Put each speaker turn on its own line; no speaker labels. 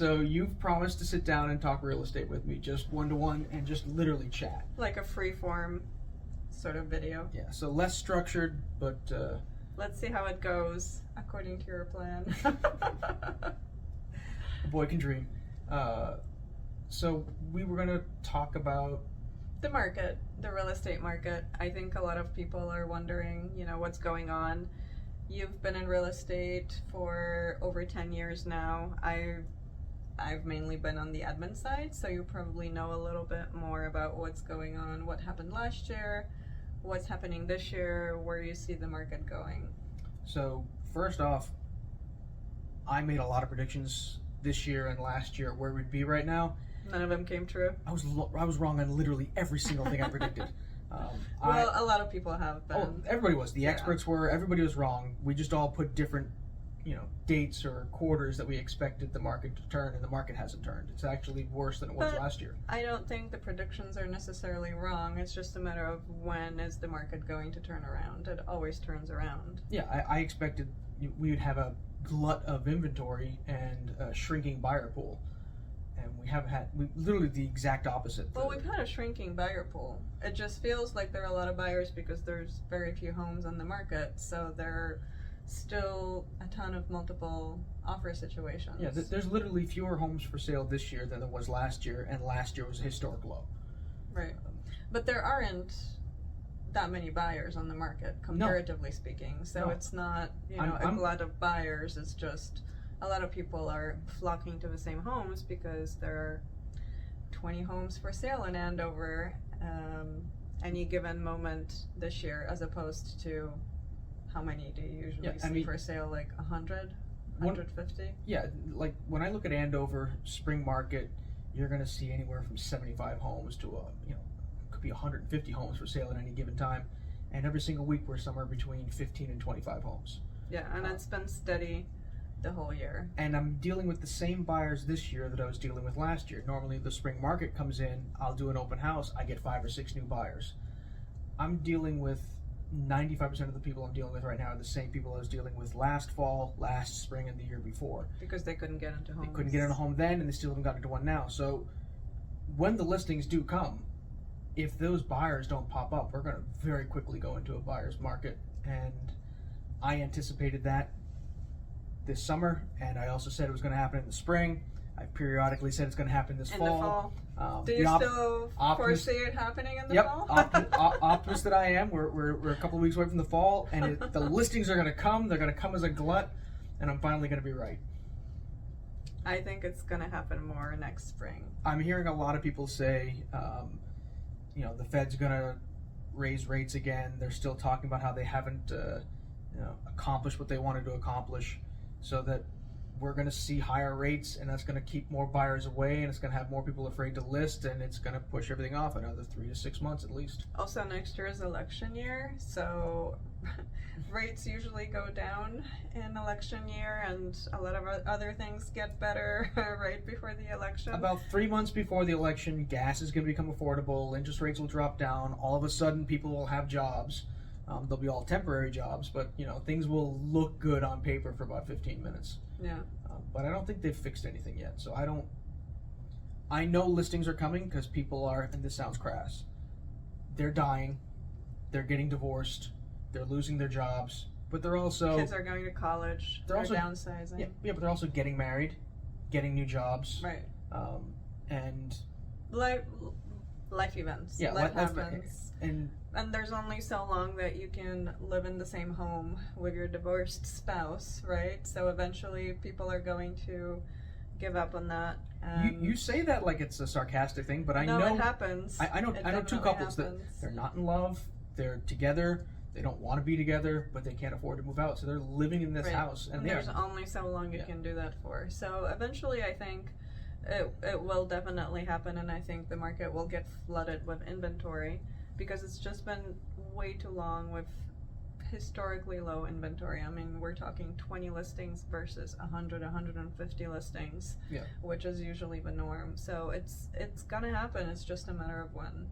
So you've promised to sit down and talk real estate with me, just one-to-one, and just literally chat.
Like a free form sort of video.
Yeah, so less structured, but
Let's see how it goes according to your plan.
a boy can dream. So we were gonna talk about
The market, the real estate market. I think a lot of people are wondering, what's going on. You've been in real estate for over 10 years now. I've mainly been on the admin side, so you probably know a little bit more about what's going on, what happened last year, what's happening this year, where you see the market going.
So first off, I made a lot of predictions this year and last year where we'd be right now.
None of them came true.
I was wrong on literally every single thing I predicted.
Well, a lot of people have been.
Oh, everybody was. The experts were. Everybody was wrong. We just all put different, dates or quarters that we expected the market to turn, and the market hasn't turned. It's actually worse than it was last year.
I don't think the predictions are necessarily wrong. It's just a matter of when is the market going to turn around. It always turns around.
Yeah, I expected we would have a glut of inventory and a shrinking buyer pool. And we literally the exact opposite.
Well, we've had a shrinking buyer pool. It just feels like there are a lot of buyers because there's very few homes on the market, so there are still a ton of multiple offer situations.
Yeah, there's literally fewer homes for sale this year than there was last year, and last year was a historic low.
Right. But there aren't that many buyers on the market, comparatively speaking, so it's not, a glut of buyers. It's just a lot of people are flocking to the same homes because there are 20 homes for sale in Andover any given moment this year, as opposed to how many do you usually see for sale? Like 100, 150?
Yeah, like when I look at Andover spring market, you're going to see anywhere from 75 homes to could be 150 homes for sale at any given time, and every single week we're somewhere between 15 and 25 homes.
Yeah, and it's been steady the whole year.
And I'm dealing with the same buyers this year that I was dealing with last year. Normally the spring market comes in, I'll do an open house, I get 5 or 6 new buyers. I'm dealing with 95% of the people I'm dealing with right now are the same people I was dealing with last fall, last spring, and the year before.
Because they couldn't get into homes.
They couldn't get into a home then, and they still haven't gotten into one now. So when the listings do come, if those buyers don't pop up, we're going to very quickly go into a buyer's market. And I anticipated that this summer, and I also said it was going to happen in the spring. I periodically said it's going to happen this fall.
In the fall. Do you still foresee it happening in the fall?
Optimist that I am. We're a couple of weeks away from the fall, and the listings are going to come. They're going to come as a glut, and I'm finally going to be right.
I think it's going to happen more next spring.
I'm hearing a lot of people say, the Fed's going to raise rates again. They're still talking about how they haven't, accomplished what they wanted to accomplish, so that we're going to see higher rates, and that's going to keep more buyers away, and it's going to have more people afraid to list, and it's going to push everything off another 3 to 6 months at least.
Also, next year is election year, so rates usually go down in election year, and a lot of other things get better right before the election.
About 3 months before the election, gas is going to become affordable, interest rates will drop down, all of a sudden people will have jobs. They'll be all temporary jobs, but things will look good on paper for about 15 minutes.
Yeah.
But I don't think they've fixed anything yet. So I know listings are coming because people are, and this sounds crass, they're dying, they're getting divorced, they're losing their jobs, but they're also...
Kids are going to college, they're also downsizing.
Yeah, but they're also getting married, getting new jobs.
Right.
And...
Life events.
Yeah,
life happens. And there's only so long that you can live in the same home with your divorced spouse, right? So eventually people are going to give up on that.
You say that like it's a sarcastic thing, but I know
it happens.
I know 2 couples that they're not in love, they're together, they don't want to be together, but they can't afford to move out, so they're living in this house.
And there's only so long you can do that for. So eventually I think it will definitely happen, and I think the market will get flooded with inventory because it's just been way too long with historically low inventory. I mean, we're talking 20 listings versus 100, 150 listings, which is usually the norm. So it's gonna happen. It's just a matter of when.